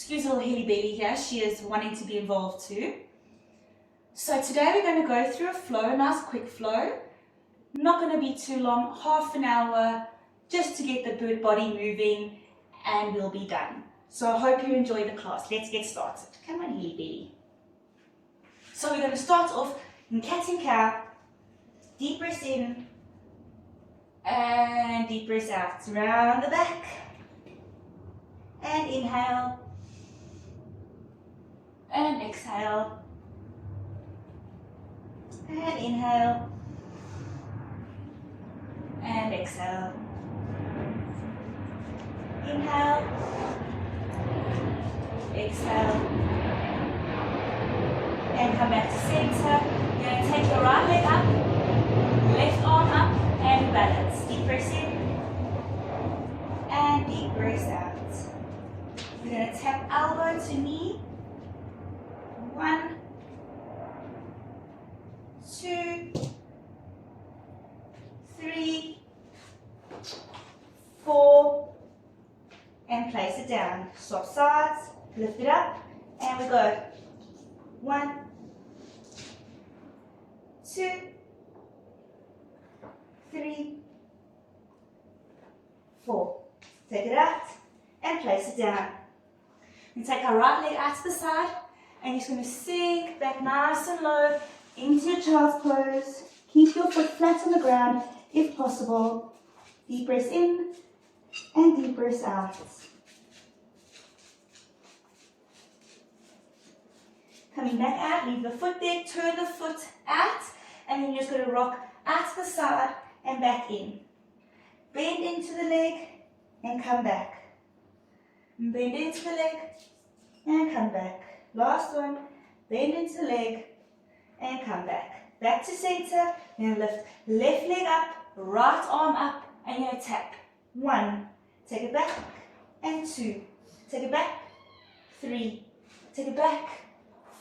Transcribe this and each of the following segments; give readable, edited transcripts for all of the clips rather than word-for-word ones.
Excuse little Hilly Baby here, she is wanting to be involved too. So today we're going to go through a flow, a nice quick flow. Not going to be too long, half an hour, just to get the body moving and we'll be done. So I hope you enjoy the class. Let's get started. Come on, Hilly Baby. So we're going to start off in cat and cow. Deep breath in and deep breath out. Round the back and inhale and exhale and inhale and exhale. Inhale, exhale, and come back to center. You're going to take your right leg up, left arm up, and balance. Deep breath in and deep breath out. We're going to tap elbow to knee. 1, 2, 3, 4, and place it down. Swap sides, lift it up, and we go. 1, 2, 3, 4. Take it out and place it down. We take our right leg out to the side and you're just going to sink back nice and low into your child's pose. Keep your foot flat on the ground if possible. Deep breath in and deep breath out. Coming back out, leave the foot there, turn the foot out, and then you're just going to rock out to the side and back in. Bend into the leg and come back. Bend into the leg and come back. Last one, bend into the leg and come back. Back to center, then lift left leg up, right arm up, and you're going to tap. 1, take it back, and 2, take it back, 3, take it back,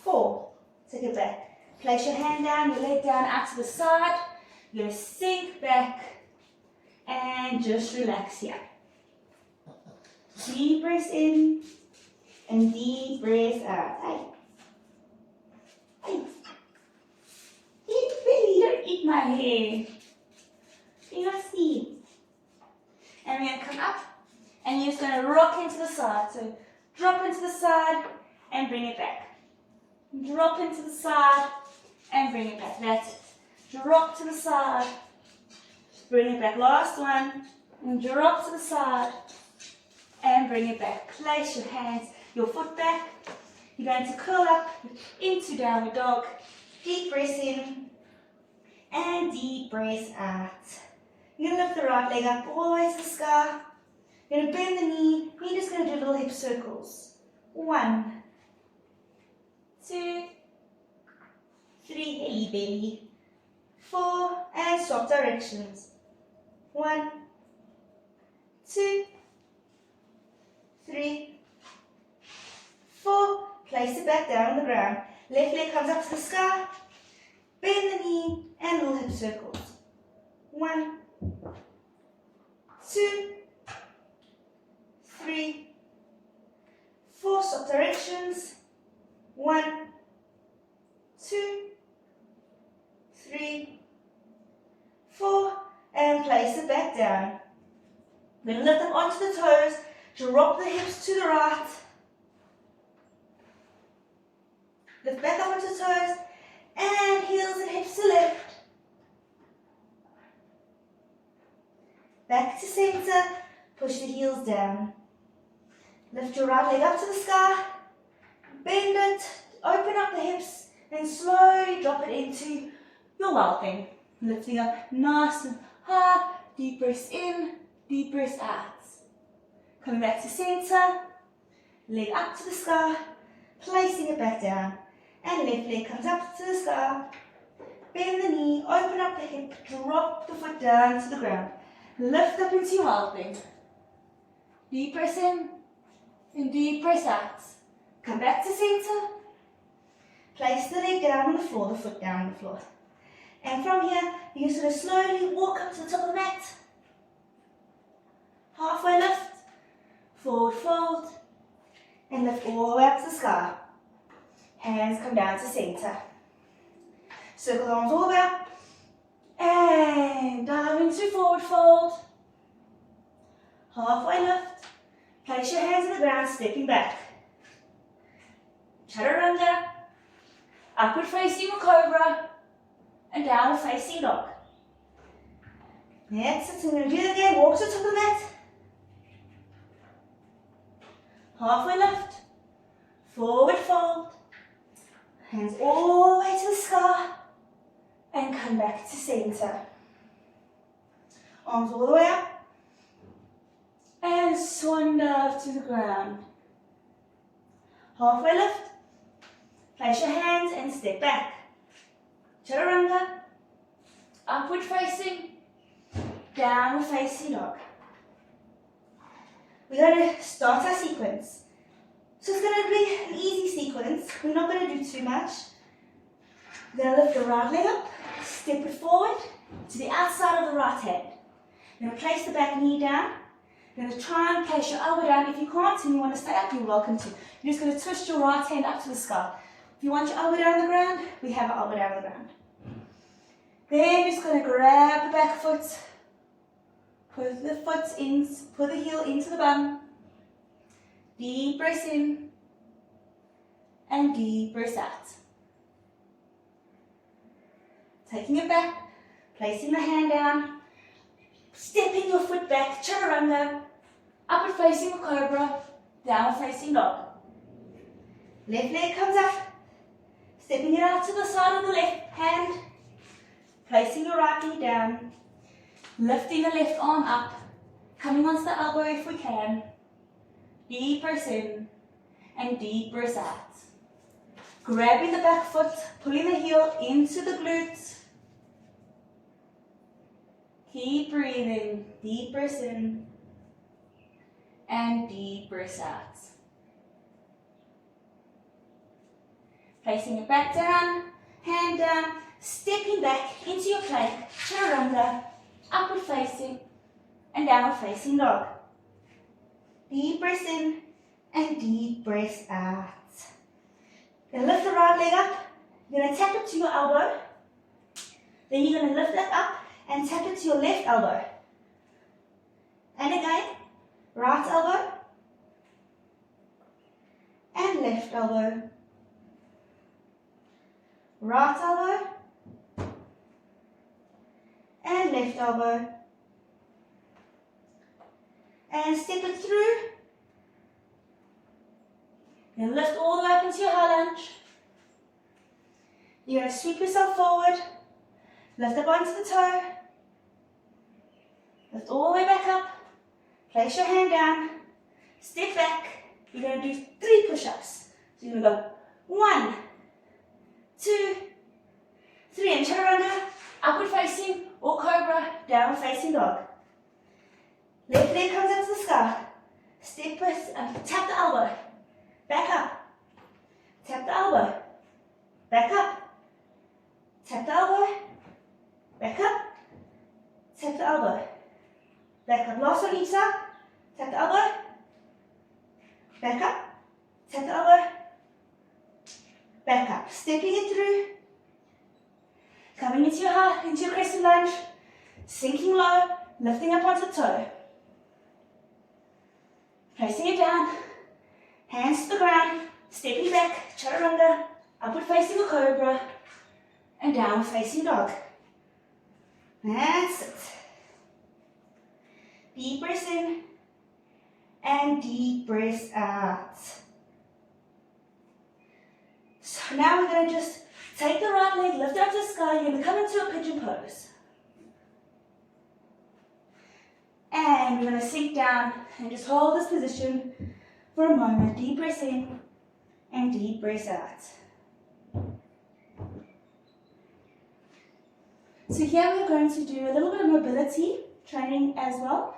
4, take it back. Place your hand down, your leg down out to the side. You're going to sink back and just relax here. Deep breath in and deep breath out. Hey. Eat Billy, don't eat my hair. You must see. And we're going to come up and you're just going to rock into the side. So drop into the side and bring it back. Drop into the side and bring it back. That's it. Drop to the side. Bring it back. Last one. And drop to the side and bring it back. Place your hands, your foot back. You're going to curl up into downward dog. Deep breath in and deep breath out. You're going to lift the right leg up all the way to the sky. You're going to bend the knee. You're just going to do little hip circles. 1, 2, 3, Hilly Baby. 4, and swap directions. 1, 2, 3, 4. Place it back down on the ground. Left leg comes up to the sky. Bend the knee and little hip circles. 1, 2, 3, 4. Swap directions. 1, 2, 3, 4. And place it back down. We're going to lift them onto the toes. Drop the hips to the right. Lift back up onto the toes. And heels and hips to left. Back to center. Push the heels down. Lift your right leg up to the sky. Bend it. Open up the hips. And slowly drop it into your wild thing. Lifting up nice and high. Deep breath in. Deep breath out. Coming back to center, leg up to the sky, placing it back down, and left leg comes up to the sky. Bend the knee, open up the hip, drop the foot down to the ground. Lift up into your wild thing. Deep breath in, and deep breath out. Come back to center. Place the leg down on the floor, the foot down on the floor. And from here, you're just going to slowly walk up to the top of the mat. Halfway lift, forward fold, and lift all the way up to the sky. Hands come down to center. Circle the arms all the way up. And dive into forward fold. Halfway lift. Place your hands on the ground, stepping back. Chaturanga. Upward facing cobra. And downward facing dog. That's it. So we're going to do it again. Walk to the top of the mat. Halfway lift. Forward fold. Hands all the way to the sky. And come back to center. Arms all the way up. And swan dive to the ground. Halfway lift. Place your hands and step back. Chaturanga. Upward facing. Downward facing dog. We're going to start our sequence. So it's going to be an easy sequence. We're not going to do too much. We're going to lift the right leg up. Step it forward to the outside of the right hand. You're going to place the back knee down. You're going to try and place your elbow down. If you can't and you want to stay up, you're welcome to. You're just going to twist your right hand up to the sky. If you want your elbow down on the ground, we have our elbow down on the ground. Then you're just going to grab the back foot, put the heel into the bum. Deep breath in and deep breath out. Taking it back, placing the hand down, stepping your foot back, chaturanga, upward facing cobra, downward facing dog. Left leg comes up, stepping it out to the side of the left hand, placing your right knee down, lifting the left arm up, coming onto the elbow if we can. Deep breath in and deep breath out. Grabbing the back foot, pulling the heel into the glutes. Keep breathing, deep breath in and deep breath out. Placing it back down, hand down, stepping back into your plank, chaturanga, upward facing and downward facing dog. Deep breath in and deep breath out. You're going to lift the right leg up. You're going to tap it to your elbow. Then you're going to lift that up and tap it to your left elbow. And again, right elbow and left elbow. Right elbow and left elbow. And step it through. Then lift all the way up into your high lunge. You're going to sweep yourself forward. Lift up onto the toe. Lift all the way back up. Place your hand down. Step back. You're going to do 3 push-ups. So you're going to go 1, 2, 3. And chaturanga, upward facing or cobra, downward facing dog. Left leg comes up to the sky. Step with, tap the elbow. Back up. Tap the elbow. Back up. Tap the elbow. Back up. Tap the elbow. Back up. Last on each side. Tap the elbow. Back up. Tap the elbow. Back up. Stepping it through. Coming into your crescent lunge. Sinking low. Lifting up onto the toe. Placing it down. Hands to the ground. Stepping back. Chaturanga. Upward facing a cobra. And downward facing dog. That's it. Deep breath in and deep breath out. So now we're going to just take the right leg, lift it up to the sky. You're going to come into a pigeon pose. And we're going to sink down and just hold this position for a moment. Deep breath in and deep breath out. So here we're going to do a little bit of mobility training as well.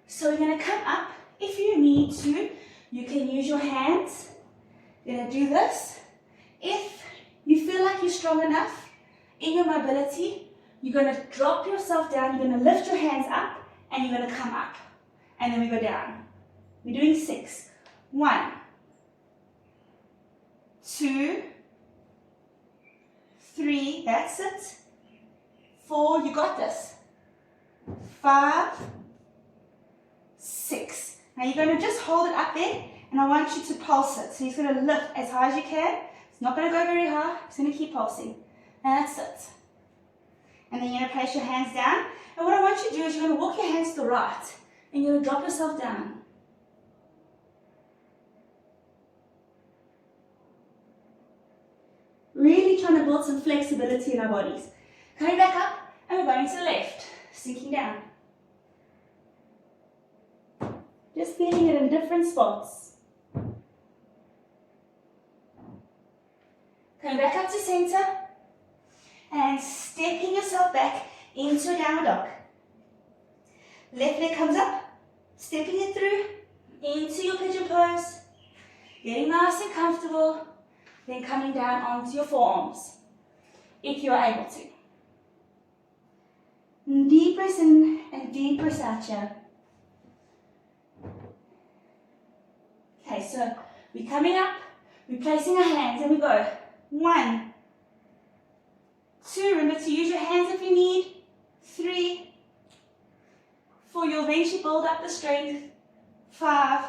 So we're going to come up. If you need to, you can use your hands. You're going to do this. If you feel like you're strong enough in your mobility, you're going to drop yourself down. You're going to lift your hands up and you're going to come up. And then we go down. We're doing 6. 1, 2, 3, that's it. 4, you got this. 5, 6. Now you're going to just hold it up there, and I want you to pulse it. So you're going to lift as high as you can. It's not going to go very high. It's going to keep pulsing. And that's it. And then you're going to place your hands down. And what I want you to do is you're going to walk your hands to the right, and you're going to drop yourself down. Really trying to build some flexibility in our bodies. Coming back up, and we're going to the left, sinking down. Just feeling it in different spots. Coming back up to center, and stepping yourself back into a downward dog. Left leg comes up, stepping it through, into your pigeon pose, getting nice and comfortable, then coming down onto your forearms, if you are able to. Deep breaths in and deep breaths out here. Okay, so we're coming up, we're placing our hands, and we go. 1, 2, remember to use your hands if you need. 3, 4, you'll eventually build up the strength. 5,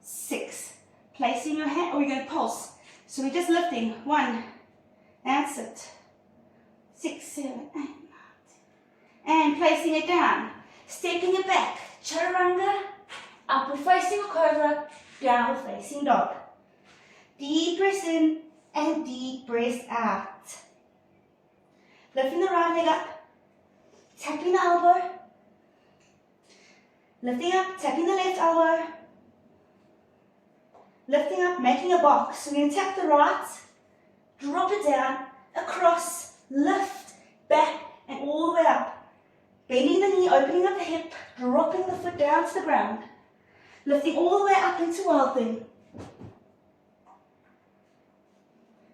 6. Placing your hand, or we're going to pulse. So we're just lifting. 1, that's it. 6, 7, 8, 9, 10. And placing it down. Stepping it back. Chaturanga. Upward facing or cobra. Downward facing dog. Deep breath in and deep breath out. Lifting the right leg up. Tapping the elbow. Lifting up, tapping the left elbow. Lifting up, making a box. So we're going to tap the right, drop it down, across, lift, back, and all the way up. Bending the knee, opening up the hip, dropping the foot down to the ground. Lifting all the way up into Wild Thing.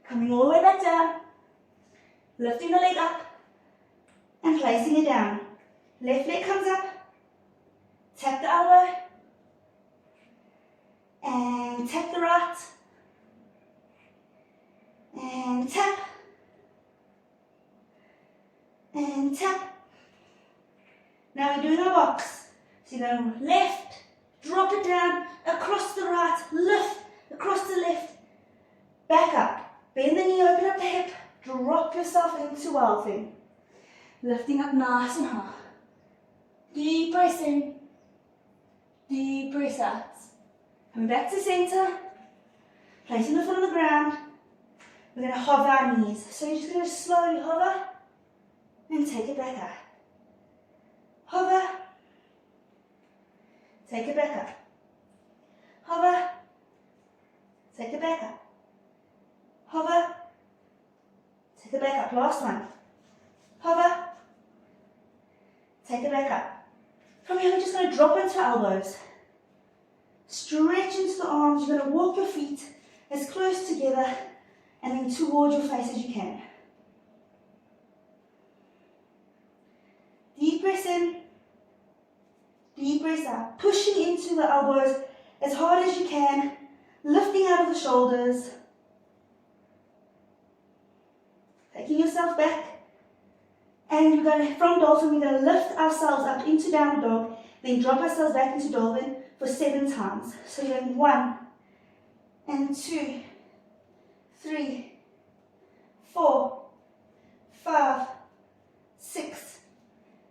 Coming all the way back down. Lifting the leg up and placing it down. Left leg comes up. Tap the elbow. And tap the right. And tap. And tap. Now we're doing our box. So you're going left, drop it down, across the right, lift, across the left, back up. Bend the knee, open up the hip, drop yourself into Wild Thing. Lifting up nice and high. Deep breath in, deep breath out. Coming back to center, placing the foot on the ground. We're going to hover our knees. So you're just going to slowly hover and take it back up. Hover, take it back up. Hover, take it back up. Hover, take it back up. Last one. Hover, take it back up. From here, we're just going to drop into elbows. Stretch into the arms. You're going to walk your feet as close together and then towards your face as you can. Deep breath in, deep breath out. Pushing into the elbows as hard as you can, lifting out of the shoulders. Taking yourself back. And we're going to, from dolphin, we're going to lift ourselves up into downward dog, then drop ourselves back into dolphin for 7 times. So you're going 1, and 2, 3, 4, 5, 6,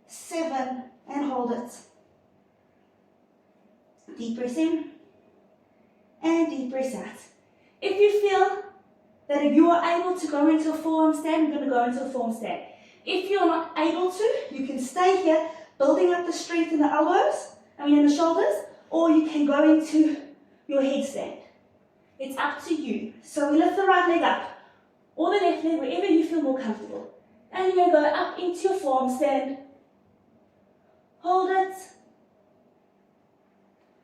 7, and hold it. Deep breath in, and deep breath out. If you feel that if you are able to go into a forearm stand, you're going to go into a forearm stand. If you're not able to, you can stay here, building up the strength in the elbows, in the shoulders, or you can go into your headstand. It's up to you. So we lift the right leg up, or the left leg, wherever you feel more comfortable. And you're going to go up into your forearm stand. Hold it.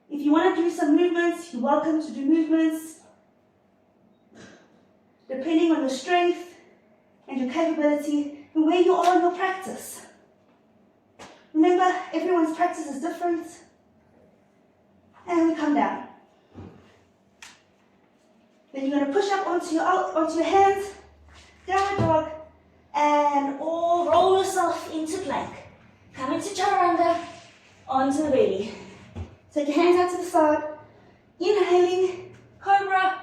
If you want to do some movements, you're welcome to do movements, depending on your strength and your capability and where you are in your practice. Remember, everyone's practice is different. And we come down. Then you're going to push up onto your hands, downward dog, and all roll yourself into plank. Come into chaturanga, onto the belly. Take your hands out to the side. Inhaling, cobra.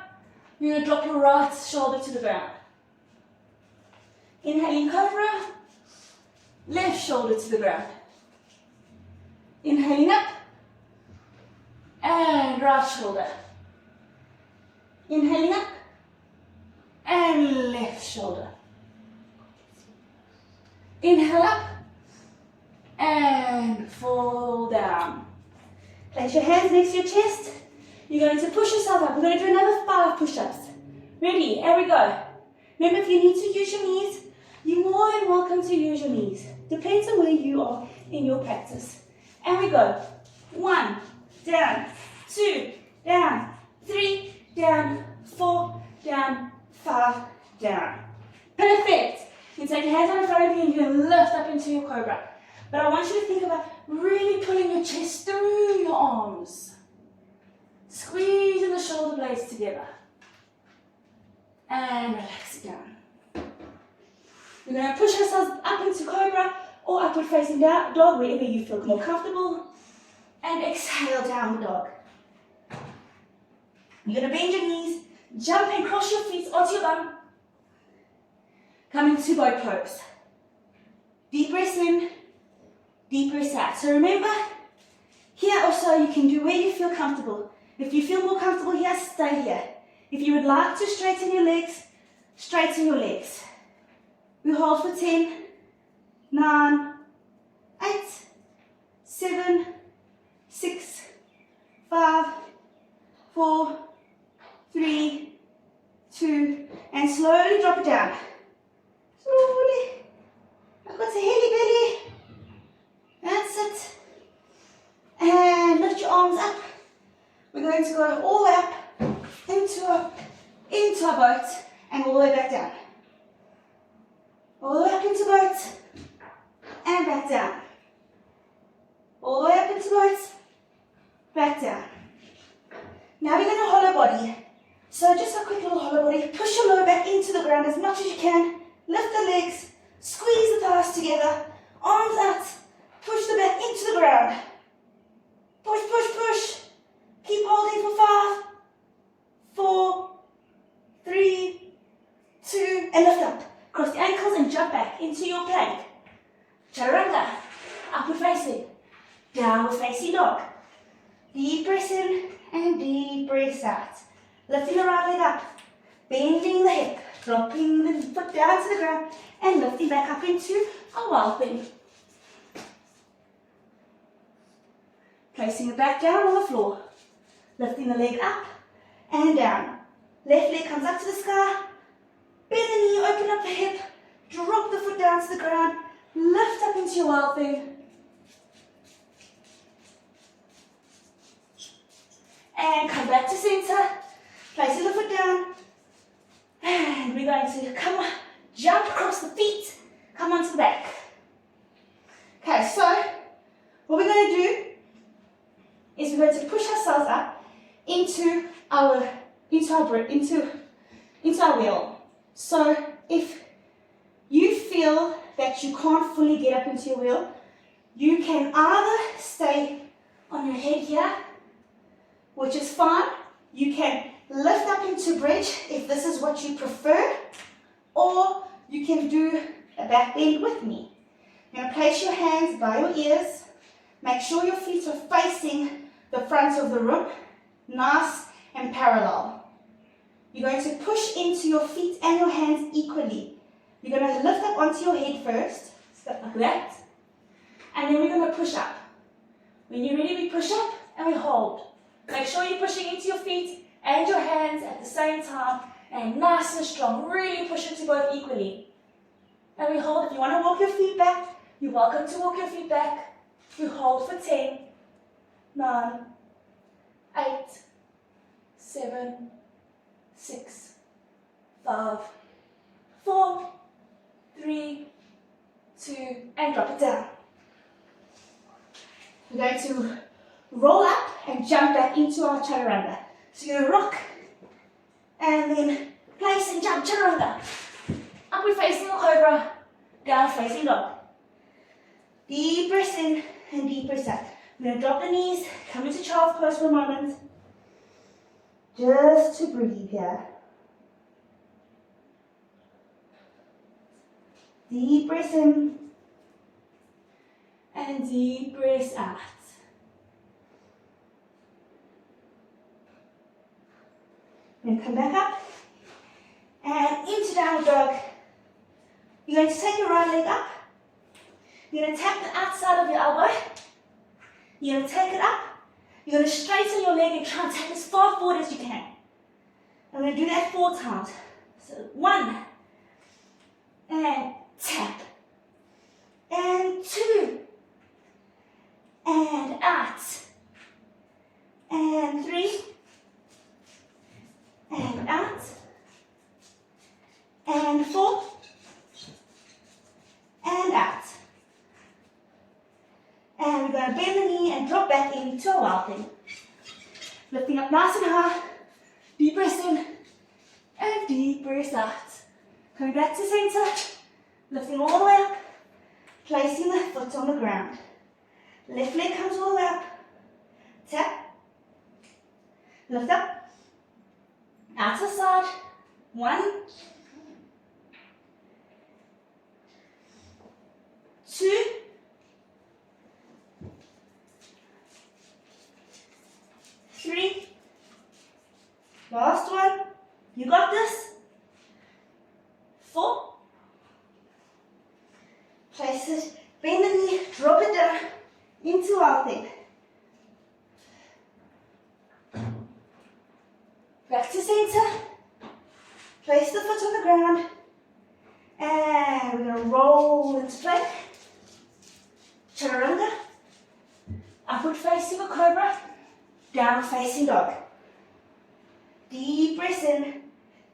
You're going to drop your right shoulder to the ground. Inhaling, cobra. Left shoulder to the ground. Inhaling up. And right shoulder. Inhaling up. And left shoulder. Inhale up. And fall down. Place your hands next to your chest. You're going to push yourself up. We're going to do another 5 push-ups. Ready? Here we go. Remember, if you need to use your knees, you're more than welcome to use your knees. Depends on where you are in your practice. And we go. 1, down, 2, down, 3, down, 4, down, 5, down. Perfect. You take your hands on in front of you and you can lift up into your cobra. But I want you to think about really pulling your chest through your arms. Squeezing the shoulder blades together. And relax it down. We're going to push ourselves up into cobra or upward facing dog, wherever you feel more comfortable. And exhale, downward dog. You're going to bend your knees, jump and cross your feet onto your bum. Come into boat pose. Deep breath in, deep breath out. So remember, here also you can do where you feel comfortable. If you feel more comfortable here, stay here. If you would like to straighten your legs, straighten your legs. We hold for 10, 9, 8, 7, 6, 5, 4, 3, 2, and slowly drop it down. Slowly. I've got a heavy belly. That's it. And lift your arms up. We're going to go all the way up into our boat and all the way back down. All the way up into boat and back down. All the way up into boat, back down. Now we're going to hollow body. So just a quick little hollow body. Push your lower back into the ground as much as you can. Lift the legs, squeeze the thighs together, arms out, push the back into the ground. Push, push, push. Keep holding for 5, 4, 3, 2, and lift up. Cross the ankles and jump back into your plank. Chaturanga, upward facing, downward facing dog. Deep breath in and deep breath out. Lifting the right leg up, bending the hip, dropping the foot down to the ground, and lifting back up into a wild thing. Placing it back down on the floor. Lifting the leg up and down. Left leg comes up to the sky. Bend the knee, open up the hip. Drop the foot down to the ground. Lift up into your wild thing. And come back to center. Placing the foot down. And we're going to come, jump across the feet. Come onto the back. Okay, so what we're going to do is we're going to push ourselves up into our wheel. So if you feel that you can't fully get up into your wheel, you can either stay on your head here, which is fine. You can lift up into bridge if this is what you prefer, or you can do a back bend with me. You're going to place your hands by your ears. Make sure your feet are facing the front of the room, nice and parallel. You're going to push into your feet and your hands equally. You're going to lift up onto your head first, step like that, and then we're going to push up. When you're ready, we push up and we hold. Make sure you're pushing into your feet and your hands at the same time, and nice and strong. Really push into both equally. And we hold. If you want to walk your feet back, you're welcome to walk your feet back. We hold for 10, 9, 8, 7, 6, 5, 4, 3, 2, and drop it down. We're going to roll up and jump back into our chaturanga. So you're going to rock And then place and jump, chaturanga. Upward facing cobra, down facing dog. Deep breath in and deep breath out. We're going to drop the knees, come into child's pose for a moment. Just to breathe here. Deep breath in and deep breath out. Then come back up and into downward dog. You're going to take your right leg up. You're going to tap the outside of your elbow. You're going to take it up. You're going to straighten your leg and try and take as far forward as you can. I'm going to do that 4 times. So 1, and tap, and 2, and out, and 3, and out, and 4, and out. And we're going to bend the knee and drop back into a wild thing. Lifting up nice and high, deep breath in, and deep breath out. Coming back to center, lifting all the way up, placing the foot on the ground. Left leg comes all the way up, tap, lift up, out to the side, 1, 2, 3, last one, you got this, 4, place it, bend the knee, drop it down into our thing. Back to center, place the foot on the ground, and we're going to roll into plank, chaturanga, upward facing a cobra, down facing dog. Deep breath in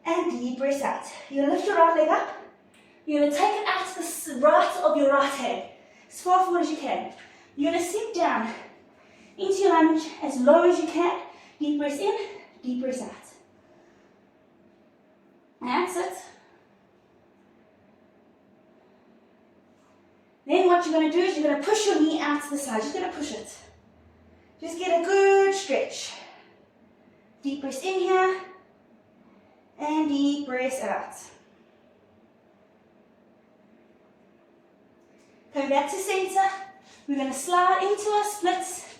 and deep breath out. You're going to lift your right leg up. You're going to take it out to the right of your right hand, as far forward as you can. You're going to sink down into your lunge as low as you can. Deep breath in, deep breath out. That's it. Then what you're going to do is you're going to push your knee out to the side. Just going to push it. Just get a good stretch. Deep breath in here and deep breath out. Come back to center. We're going to slide into our splits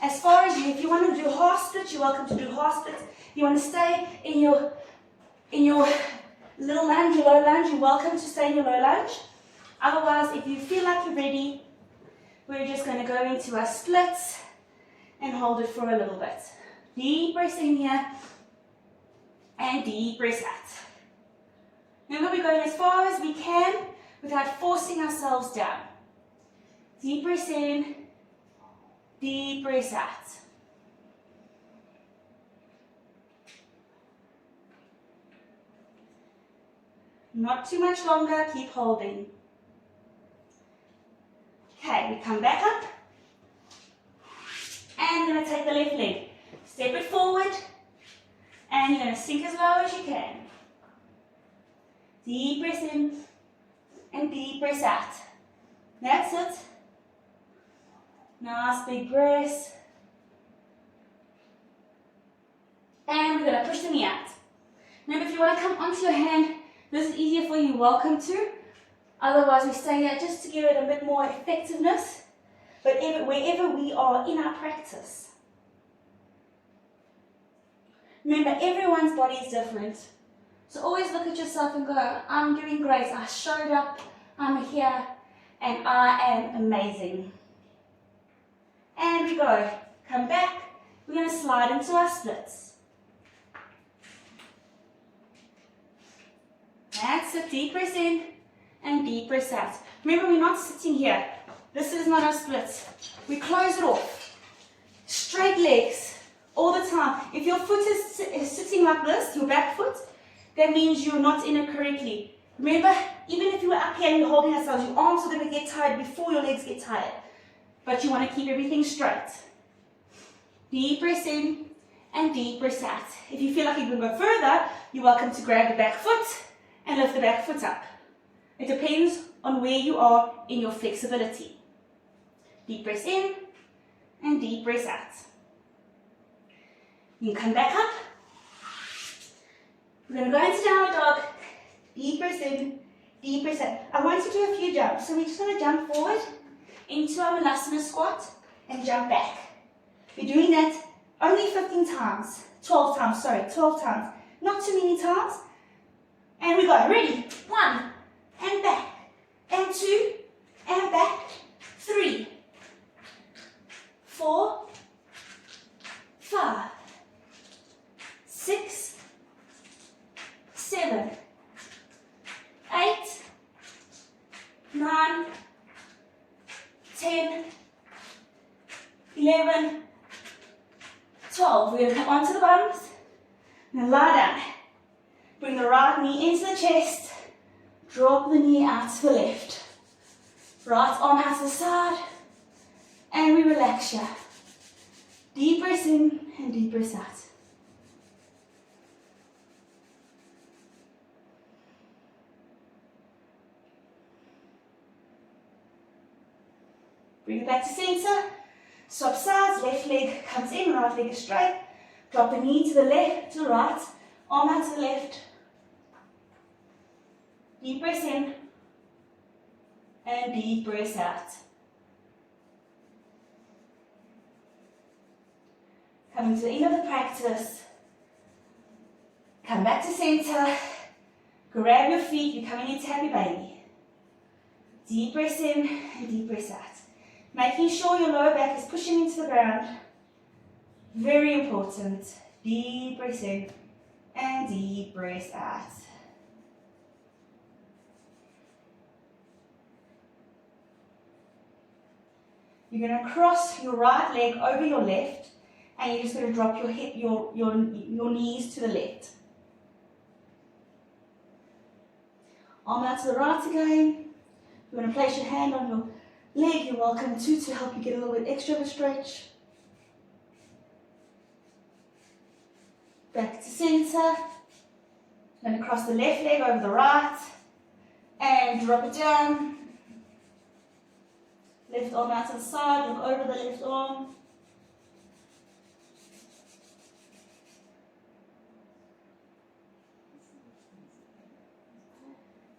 as far as you. If you want to do half split, you're welcome to do half split. If you want to stay in your little lunge, your low lunge, you're welcome to stay in your low lunge. Otherwise, if you feel like you're ready, we're just going to go into our splits and hold it for a little bit. Deep breath in here and deep breath out. Remember, we're going as far as we can without forcing ourselves down. Deep breath in, deep breath out. Not too much longer, keep holding. Okay, we come back up. And you're going to take the left leg. Step it forward. And you're going to sink as low as you can. Deep breath in and deep breath out. That's it. Nice big breath. And we're going to push the knee out. Remember, if you want to come onto your hand, this is easier for you, welcome to. Otherwise, we stay here just to give it a bit more effectiveness. But wherever we are in our practice. Remember, everyone's body is different. So always look at yourself and go, I'm doing great. I showed up, I'm here, and I am amazing. And we go. Come back. We're going to slide into our splits. That's it. Deep breath in and deep breath out. Remember, we're not sitting here. This is not our splits. We close it off. Straight legs all the time. If your foot is sitting like this, your back foot, that means you're not in it correctly. Remember, even if you were up here and you're holding ourselves, your arms are going to get tired before your legs get tired. But you want to keep everything straight. Deep breath in and deep breath out. If you feel like you can go further, you're welcome to grab the back foot and lift the back foot up. It depends on where you are in your flexibility. Deep breath in and deep breath out. You come back up. We're going to go into downward dog. Deep breath in, deep breath out. I want you to do a few jumps. So we're just going to jump forward into our Malasana squat and jump back. We're doing that only 12 times. Not too many times. And we go, ready? 1, and back, and 2, and back, 3, 4, 5, 6, 7, 8, 9, 10, 11, 12. We're going to come onto the bums. Now lie down. Bring the right knee into the chest. Drop the knee out to the left. Right arm out to the side. And we relax here. Deep breath in and deep breath out. Bring it back to center. Swap sides. Left leg comes in, right leg is straight. Drop the knee to the left, to the right. Arm out to the left. Deep breath in and deep breath out. Coming to the end of the practice. Come back to center. Grab your feet. You're coming into happy baby. Deep breath in and deep breath out. Making sure your lower back is pushing into the ground. Very important. Deep breath in and deep breath out. You're going to cross your right leg over your left, and you're just going to drop your hip, your knees to the left. Arm out to the right again. You're going to place your hand on your leg. You're welcome to help you get a little bit extra of a stretch. Back to center. Going to cross the left leg over the right and drop it down. Left arm out to the side, look over the left arm.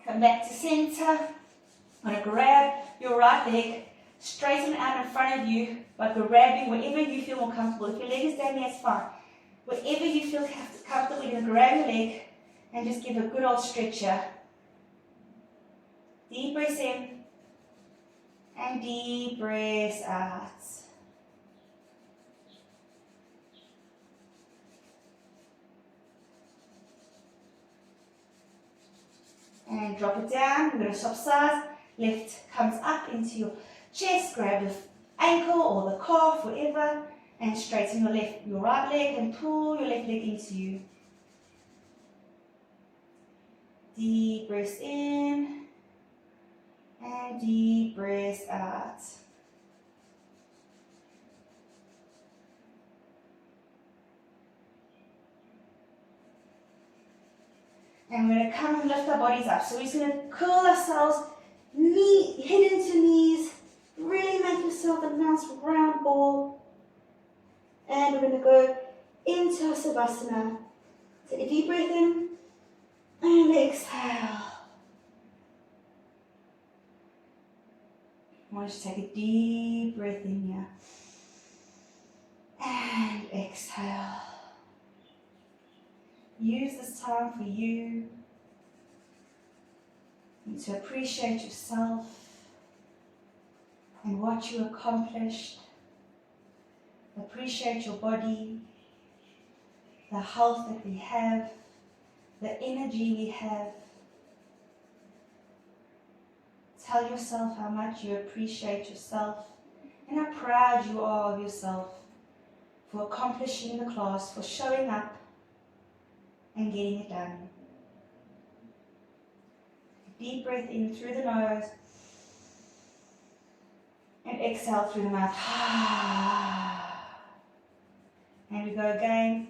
Come back to center. I'm going to grab your right leg, straighten out in front of you, but grabbing wherever you feel more comfortable. If your leg is down, that's fine. Wherever you feel comfortable, you're going to grab your leg and just give a good old stretch here. Deep breath in. And deep breath out. And drop it down. We're going to swap sides. Left comes up into your chest. Grab the ankle or the calf, whatever, and straighten your right leg and pull your left leg into you. Deep breath in. And deep breath out. And we're going to come and lift our bodies up. So we're just going to curl ourselves, head into knees. Really make yourself a nice round ball. And we're going to go into our Savasana. Take a deep breath in and exhale. I want you to take a deep breath in here and exhale. Use this time for you and to appreciate yourself and what you accomplished. Appreciate your body, the health that we have, the energy we have. Tell yourself how much you appreciate yourself and how proud you are of yourself for accomplishing the class, for showing up and getting it done. Deep breath in through the nose and exhale through the mouth. And we go again.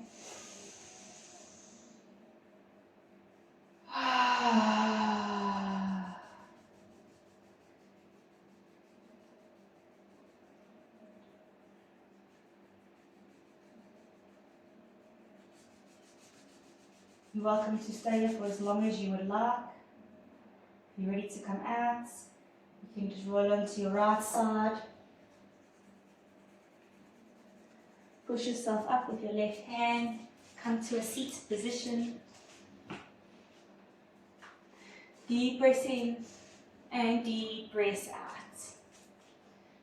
You're welcome to stay here for as long as you would like. If you're ready to come out, you can just roll onto your right side. Push yourself up with your left hand. Come to a seated position. Deep breath in and deep breath out.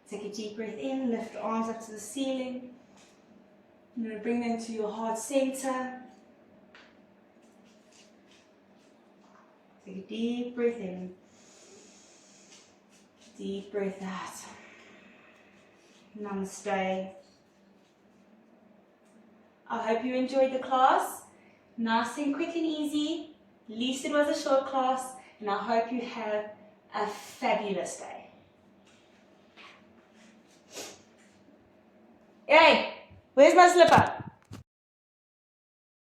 Take a deep breath in, lift your arms up to the ceiling. You're going to bring them to your heart center. Take a deep breath in, deep breath out. Namaste. I hope you enjoyed the class. Nice and quick and easy. At least it was a short class, and I hope you have a fabulous day. Hey, where's my slipper?